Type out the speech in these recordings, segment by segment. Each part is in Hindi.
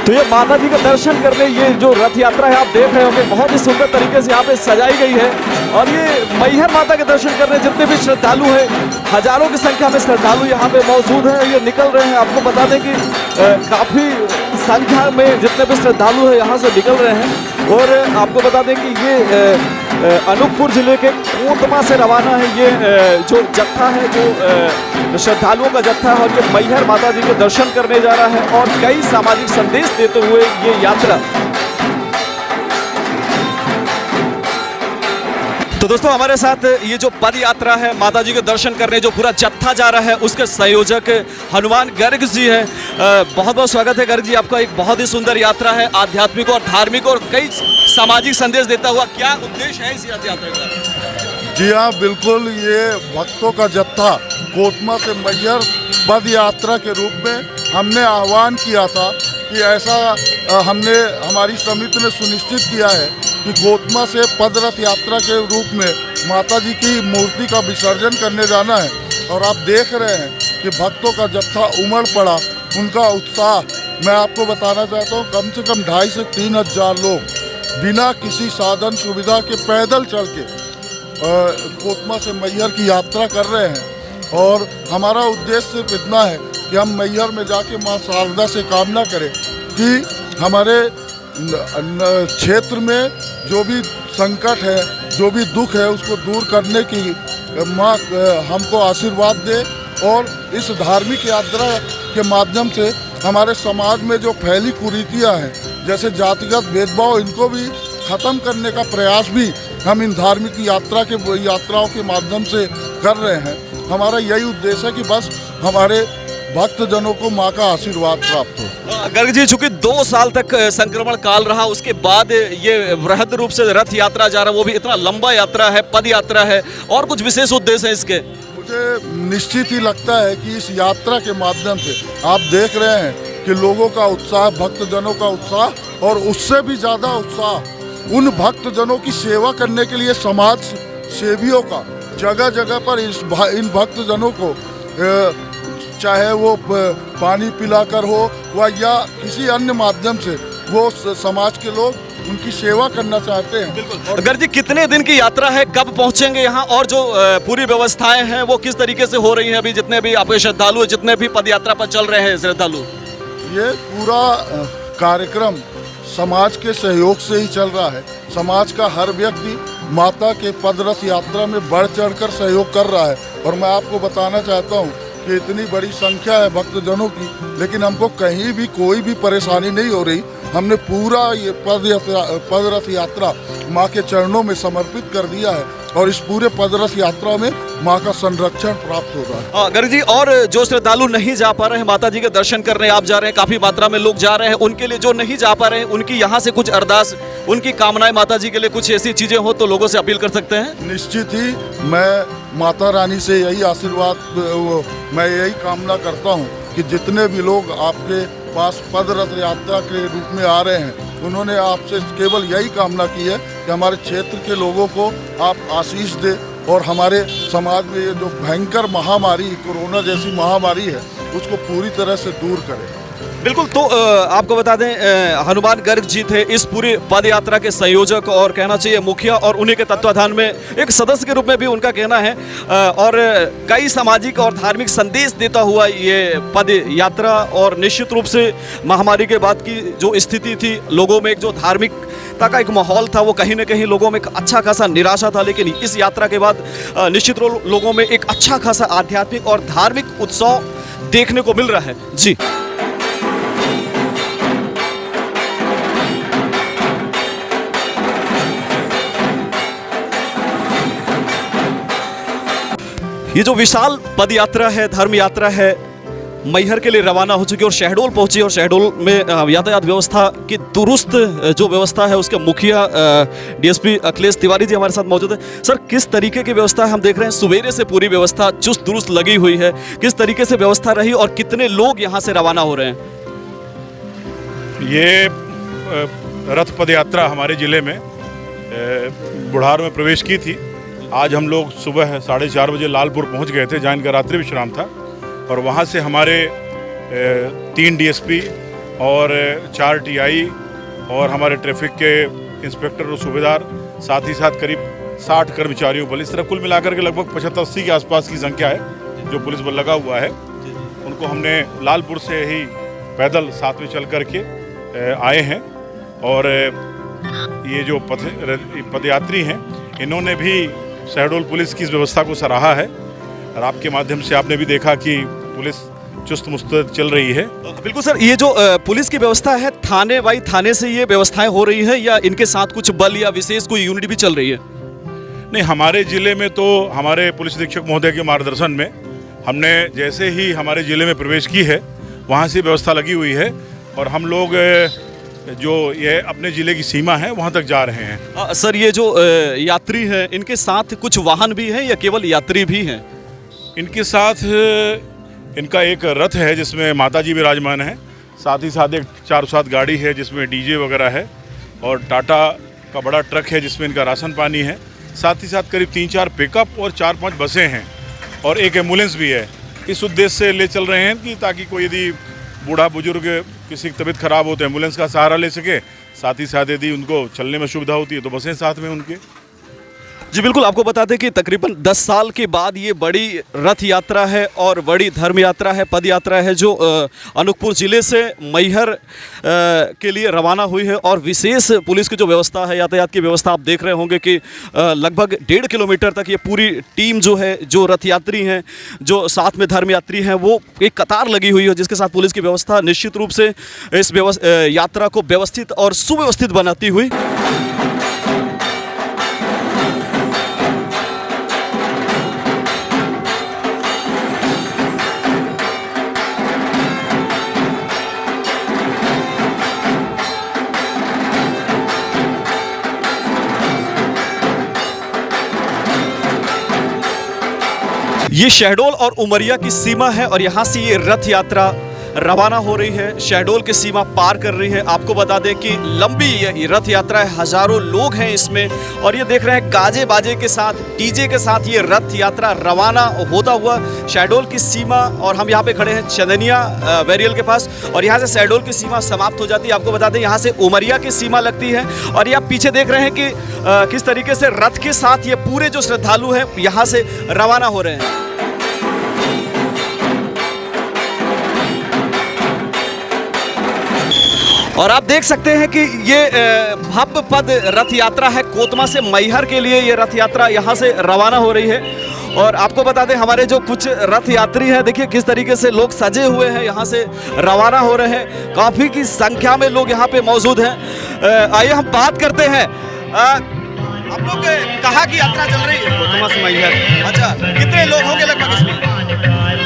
तो ये माता जी का दर्शन करने ये जो रथ यात्रा है आप देख रहे होंगे, बहुत ही सुंदर तरीके से यहाँ पे सजाई गई है। और ये मैहर माता के दर्शन करने जितने भी श्रद्धालु हैं, हजारों की संख्या में श्रद्धालु यहाँ पे मौजूद हैं, ये निकल रहे हैं। आपको बता दें कि काफ़ी संख्या में जितने भी श्रद्धालु हैं यहाँ से निकल रहे हैं। और आपको बता दें कि ये अनूपपुर जिले के कोतमा से रवाना है ये जो जत्था है, जो श्रद्धालुओं का जत्था है, और ये मैहर माता जी के दर्शन करने जा रहा है और कई सामाजिक संदेश देते हुए ये यात्रा। तो दोस्तों हमारे साथ ये जो पद यात्रा है माता जी के दर्शन करने जो पूरा जत्था जा रहा है उसके संयोजक हनुमान गर्ग जी हैं। बहुत बहुत स्वागत है गर्ग जी आपका। एक बहुत ही सुंदर यात्रा है, आध्यात्मिक और धार्मिक और कई सामाजिक संदेश देता हुआ। क्या उद्देश्य है इस यात्रा का? जी हाँ, बिल्कुल। ये भक्तों का जत्था कोतमा से मैहर पद यात्रा के रूप में हमने आह्वान किया था कि ऐसा हमारी समिति ने सुनिश्चित किया है कि कोतमा से पदरथ यात्रा के रूप में माता जी की मूर्ति का विसर्जन करने जाना है। और आप देख रहे हैं कि भक्तों का जत्था उमड़ पड़ा, उनका उत्साह मैं आपको बताना चाहता हूँ। कम से कम 2,500 से 3,000 लोग बिना किसी साधन सुविधा के पैदल चल के कोतमा से मैहर की यात्रा कर रहे हैं। और हमारा उद्देश्य सिर्फ इतना है कि हम मैहर में जाके माँ शारदा से कामना करें कि हमारे क्षेत्र में जो भी संकट है, जो भी दुख है, उसको दूर करने की माँ हमको आशीर्वाद दे। और इस धार्मिक यात्रा के माध्यम से हमारे समाज में जो फैली कुरीतियाँ हैं, जैसे जातिगत भेदभाव, इनको भी ख़त्म करने का प्रयास भी हम इन धार्मिक यात्राओं के माध्यम से कर रहे हैं। हमारा यही उद्देश्य है कि बस हमारे भक्तजनों को माँ का आशीर्वाद प्राप्त हो। गर्ग जी, चूंकि 2 साल तक संक्रमण काल रहा, उसके बाद ये वृहद रूप से रथ यात्रा जा रहा है, वो भी इतना लंबा यात्रा है, पद यात्रा है, और कुछ विशेष उद्देश्य है इसके? मुझे निश्चित ही लगता है कि इस यात्रा के माध्यम से आप देख रहे हैं कि लोगों का उत्साह, भक्तजनों का उत्साह, और उससे भी ज़्यादा उत्साह उन भक्तजनों की सेवा करने के लिए समाज सेवियों का जगह जगह पर इन भक्तजनों को चाहे वो पानी पिलाकर हो या किसी अन्य माध्यम से वो समाज के लोग उनकी सेवा करना चाहते हैं। बिल्कुल। गर्ग जी, कितने दिन की यात्रा है, कब पहुंचेंगे यहाँ, और जो पूरी व्यवस्थाएं हैं वो किस तरीके से हो रही हैं? अभी जितने भी आपके श्रद्धालु, जितने भी पद यात्रा पर चल रहे हैं श्रद्धालु, ये पूरा कार्यक्रम समाज के सहयोग से ही चल रहा है। समाज का हर व्यक्ति माता के पदरथ यात्रा में बढ़ चढ़कर सहयोग कर रहा है। और मैं आपको बताना चाहता हूँ कि इतनी बड़ी संख्या है भक्तजनों की, लेकिन हमको कहीं भी कोई भी परेशानी नहीं हो रही। हमने पूरा ये पदरथ यात्रा माँ के चरणों में समर्पित कर दिया है और इस पूरे पदरथ यात्रा में माँ का संरक्षण प्राप्त हो रहा है। गर्ग जी, और जो श्रद्धालु नहीं जा पा रहे हैं माता जी के दर्शन करने, आप जा रहे हैं, काफी मात्रा में लोग जा रहे हैं, उनके लिए जो नहीं जा पा रहे हैं, उनकी यहाँ से कुछ अरदास, उनकी कामनाएं माता जी के लिए कुछ ऐसी चीजें हो तो लोगों से अपील कर सकते हैं? निश्चित ही मैं माता रानी से यही आशीर्वाद, मैं यही कामना करता हूँ कि जितने भी लोग आपके पास पदरथ यात्रा के रूप में आ रहे हैं, उन्होंने आपसे केवल यही कामना की है कि हमारे क्षेत्र के लोगों को आप आशीष दें और हमारे समाज में ये जो भयंकर महामारी, कोरोना जैसी महामारी है, उसको पूरी तरह से दूर करें। बिल्कुल। तो आपको बता दें हनुमान गर्ग जी थे इस पूरी पद यात्रा के संयोजक, और कहना चाहिए मुखिया, और उन्हीं के तत्वाधान में एक सदस्य के रूप में भी उनका कहना है। और कई सामाजिक और धार्मिक संदेश देता हुआ ये पद यात्रा, और निश्चित रूप से महामारी के बाद की जो स्थिति थी, लोगों में एक जो धार्मिकता का एक माहौल था, वो कहीं ना कहीं लोगों में एक अच्छा खासा निराशा था। लेकिन इस यात्रा के बाद निश्चित लोगों में एक अच्छा खासा आध्यात्मिक और धार्मिक उत्सव देखने को मिल रहा है। जी, ये जो विशाल पद यात्रा है, धर्म यात्रा है, मैहर के लिए रवाना हो चुकी है और शहडोल पहुंची। और शहडोल में यातायात व्यवस्था की दुरुस्त जो व्यवस्था है, उसके मुखिया डीएसपी अखिलेश तिवारी जी हमारे साथ मौजूद है। सर, किस तरीके की व्यवस्था हम देख रहे हैं? सवेरे से पूरी व्यवस्था चुस्त दुरुस्त लगी हुई है, किस तरीके से व्यवस्था रही और कितने लोग यहाँ से रवाना हो रहे हैं? ये रथ पद यात्रा हमारे ज़िले में बुढ़ार में प्रवेश की थी। आज हम लोग सुबह 4:30 बजे लालपुर पहुंच गए थे, जहाँ इनका रात्रि विश्राम था। और वहाँ से हमारे 3 डीएसपी और 4 टीआई और हमारे ट्रैफिक के इंस्पेक्टर और सूबेदार, साथ ही साथ करीब 60 कर्मचारियों बल, इस तरह कुल मिलाकर के लगभग 75-80 के आसपास की संख्या है जो पुलिस बल लगा हुआ है। उनको हमने लालपुर से ही पैदल साथ में चल करके आए हैं और ये जो पदयात्री हैं इन्होंने भी शहडोल पुलिस की इस व्यवस्था को सराहा है और आपके माध्यम से आपने भी देखा कि पुलिस चुस्त मुस्तैद चल रही है। बिल्कुल सर, ये जो पुलिस की व्यवस्था है थाने बाई थाने से ये व्यवस्थाएं हो रही है या इनके साथ कुछ बल या विशेष कोई यूनिट भी चल रही है? नहीं, हमारे ज़िले में तो हमारे पुलिस अधीक्षक महोदय के मार्गदर्शन में हमने जैसे ही हमारे ज़िले में प्रवेश की है वहाँ से व्यवस्था लगी हुई है और हम लोग जो ये अपने ज़िले की सीमा है वहाँ तक जा रहे हैं। सर, ये जो यात्री हैं इनके साथ कुछ वाहन भी हैं या केवल यात्री भी हैं? इनके साथ इनका एक रथ है जिसमें माता जी विराजमान है, साथ ही साथ एक 4-7 गाड़ी है जिसमें डीजे वगैरह है और टाटा का बड़ा ट्रक है जिसमें इनका राशन पानी है, साथ ही साथ करीब 3-4 पिकअप और 4-5 बसें हैं और एक एम्बुलेंस भी है। इस उद्देश्य से ले चल रहे हैं कि ताकि कोई यदि बूढ़ा बुजुर्ग किसी की तबीयत खराब हो तो एम्बुलेंस का सहारा ले सके, साथ ही साथ यदि उनको चलने में सुविधा होती है तो बसें साथ में उनके। जी बिल्कुल, आपको बता दें कि तकरीबन 10 साल के बाद ये बड़ी रथ यात्रा है और बड़ी धर्म यात्रा है, पद यात्रा है जो अनूपपुर ज़िले से मैहर के लिए रवाना हुई है और विशेष पुलिस की जो व्यवस्था है, यातायात की व्यवस्था, आप देख रहे होंगे कि लगभग 1.5 किलोमीटर तक ये पूरी टीम जो है, जो रथ यात्री हैं, जो साथ में धर्म यात्री हैं, वो एक कतार लगी हुई है जिसके साथ पुलिस की व्यवस्था निश्चित रूप से इस यात्रा को व्यवस्थित और सुव्यवस्थित बनाती हुई। ये शहडोल और उमरिया की सीमा है और यहाँ से ये रथ यात्रा रवाना हो रही है, शहडोल की सीमा पार कर रही है। आपको बता दें कि लंबी ये रथ यात्रा है, हजारों लोग हैं इसमें और ये देख रहे हैं गाजे बाजे के साथ, डीजे के साथ ये रथ यात्रा रवाना होता हुआ शहडोल की सीमा। और हम यहाँ पे खड़े हैं चंदनिया बैरियल के पास और यहाँ से शहडोल की सीमा समाप्त हो जाती है। आपको बता दें यहाँ से उमरिया की सीमा लगती है और ये आप पीछे देख रहे हैं कि किस तरीके से रथ के साथ ये पूरे जो श्रद्धालु हैं यहाँ से रवाना हो रहे हैं। और आप देख सकते हैं कि ये भव्य पद रथ यात्रा है, कोतमा से मैहर के लिए ये रथ यात्रा यहाँ से रवाना हो रही है। और आपको बता दें हमारे जो कुछ रथ यात्री हैं, देखिए किस तरीके से लोग सजे हुए हैं, यहाँ से रवाना हो रहे हैं। काफ़ी की संख्या में लोग यहाँ पे मौजूद हैं। आइए हम बात करते हैं। आप लोग कहाँ की यात्रा चल रही है? कोतमा से मैहर। अच्छा, कितने लोग होंगे लगभग इसमें?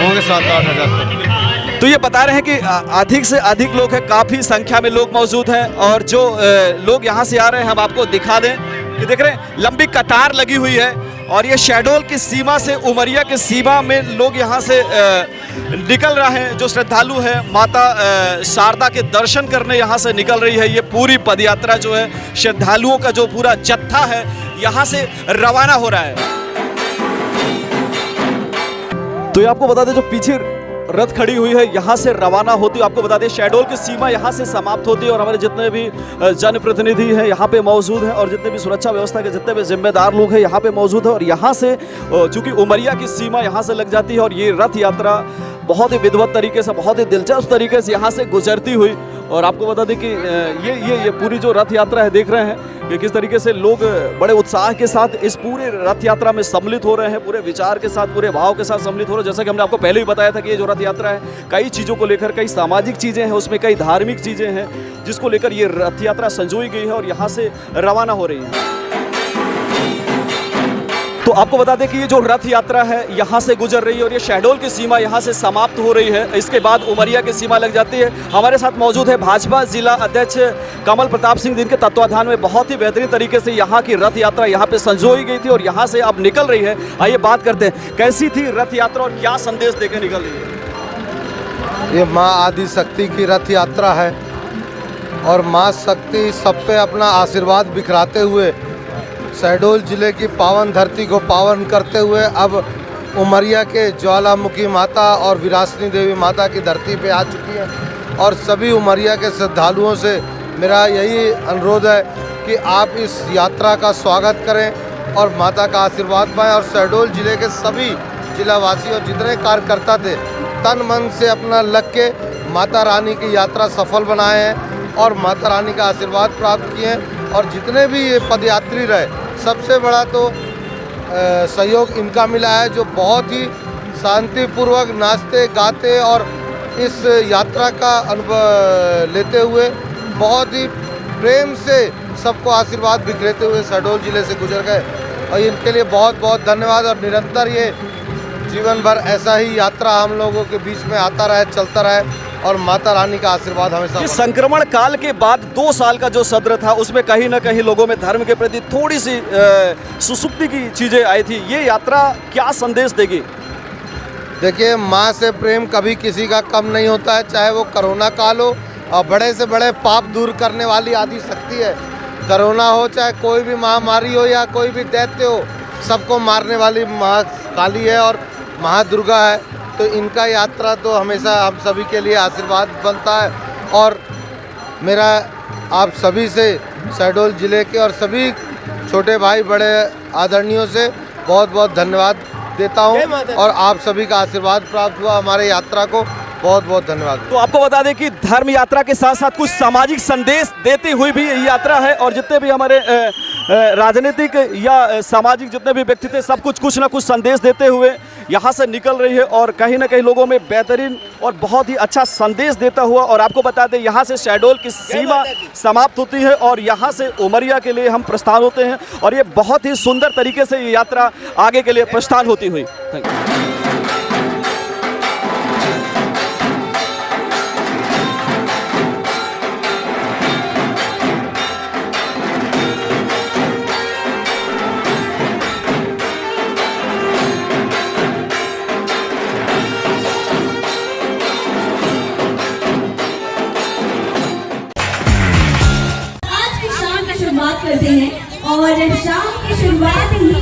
होंगे 7-8 हज़ार। तो ये बता रहे हैं कि अधिक से अधिक लोग हैं, काफ़ी संख्या में लोग मौजूद हैं और जो लोग यहाँ से आ रहे हैं हम आपको दिखा दें कि देख रहे हैं लंबी कतार लगी हुई है और ये शहडोल की सीमा से उमरिया की सीमा में लोग यहाँ से निकल रहे हैं। जो श्रद्धालु हैं माता शारदा के दर्शन करने यहाँ से निकल रही है। ये पूरी पदयात्रा जो है, श्रद्धालुओं का जो पूरा जत्था है यहाँ से रवाना हो रहा है। तो ये आपको बता दें जो पीछे रथ खड़ी हुई है यहाँ से रवाना होती है। आपको बता दें शहडोल की सीमा यहाँ से समाप्त होती है और हमारे जितने भी जनप्रतिनिधि हैं यहाँ पे मौजूद हैं और जितने भी सुरक्षा व्यवस्था के जितने भी जिम्मेदार लोग हैं यहाँ पे मौजूद है। और यहाँ से चूँकि उमरिया की सीमा यहाँ से लग जाती है और ये रथ यात्रा बहुत ही विधिवत तरीके से, बहुत ही दिलचस्प तरीके से यहाँ से गुजरती हुई। और आपको बता दें कि ये पूरी जो रथ यात्रा है, देख रहे हैं कि किस तरीके से लोग बड़े उत्साह के साथ इस पूरे रथ यात्रा में सम्मिलित हो रहे हैं, पूरे विचार के साथ, पूरे भाव के साथ सम्मिलित हो रहे हैं। जैसा कि हमने आपको पहले ही बताया था कि ये जो रथ यात्रा है कई चीज़ों को लेकर, कई सामाजिक चीज़ें हैं उसमें, कई धार्मिक चीज़ें हैं जिसको लेकर ये रथ यात्रा संजोई गई है और यहाँ से रवाना हो रही है। तो आपको बता दें कि ये जो रथ यात्रा है यहाँ से गुजर रही है और ये शहडोल की सीमा यहाँ से समाप्त हो रही है। इसके बाद उमरिया की सीमा लग जाती है। हमारे साथ मौजूद है भाजपा जिला अध्यक्ष कमल प्रताप सिंह, जिनके तत्वाधान में बहुत ही बेहतरीन तरीके से यहाँ की रथ यात्रा यहाँ पे संजोई गई थी और यहाँ से अब निकल रही है। आइए बात करते हैं कैसी थी रथ यात्रा और क्या संदेश देकर निकल रही है। ये माँ आदि शक्ति की रथ यात्रा है और माँ शक्ति सब पे अपना आशीर्वाद बिखराते हुए शहडोल जिले की पावन धरती को पावन करते हुए अब उमरिया के ज्वालामुखी माता और विरासनी देवी माता की धरती पे आ चुकी है और सभी उमरिया के श्रद्धालुओं से मेरा यही अनुरोध है कि आप इस यात्रा का स्वागत करें और माता का आशीर्वाद पाएं और शहडोल ज़िले के सभी जिलावासी और जितने कार्यकर्ता थे तन मन से अपना लग के माता रानी की यात्रा सफल बनाए हैं और माता रानी का आशीर्वाद प्राप्त किए हैं। और जितने भी ये पदयात्री रहे, सबसे बड़ा तो सहयोग इनका मिला है, जो बहुत ही शांतिपूर्वक नाचते गाते और इस यात्रा का अनुभव लेते हुए बहुत ही प्रेम से सबको आशीर्वाद बिखरेते हुए शहडोल ज़िले से गुजर गए। और इनके लिए बहुत बहुत धन्यवाद। और निरंतर ये जीवन भर ऐसा ही यात्रा हम लोगों के बीच में आता रहे, चलता रहे और माता रानी का आशीर्वाद हमेशा। इस संक्रमण काल के बाद 2 साल का जो सत्र था उसमें कहीं ना कहीं लोगों में धर्म के प्रति थोड़ी सी सुसुप्ति की चीज़ें आई थी। ये यात्रा क्या संदेश देगी? देखिए, माँ से प्रेम कभी किसी का कम नहीं होता है, चाहे वो कोरोना काल हो और बड़े से बड़े पाप दूर करने वाली आदि शक्ति है। कोरोना हो चाहे कोई भी महामारी हो या कोई भी दैत्य हो, सबको मारने वाली माँ काली है और महादुर्गा है। तो इनका यात्रा तो हमेशा हम सभी के लिए आशीर्वाद बनता है। और मेरा आप सभी से, शहडोल ज़िले के और सभी छोटे भाई बड़े आदरणीयों से बहुत बहुत धन्यवाद देता हूँ और आप सभी का आशीर्वाद प्राप्त हुआ हमारे यात्रा को। बहुत बहुत धन्यवाद। तो आपको बता दें कि धर्म यात्रा के साथ साथ कुछ सामाजिक संदेश देती हुई भी ये यात्रा है और जितने भी हमारे राजनीतिक या सामाजिक जितने भी व्यक्ति थे, सब कुछ ना कुछ संदेश देते हुए यहाँ से निकल रही है और कहीं ना कहीं लोगों में बेहतरीन और बहुत ही अच्छा संदेश देता हुआ। और आपको बता दें, यहाँ से शहडोल की सीमा समाप्त होती है और यहाँ से उमरिया के लिए हम प्रस्थान होते हैं और ये बहुत ही सुंदर तरीके से ये यात्रा आगे के लिए प्रस्थान होती हुई। Thank you. करते हैं और शाम की शुरुआत ही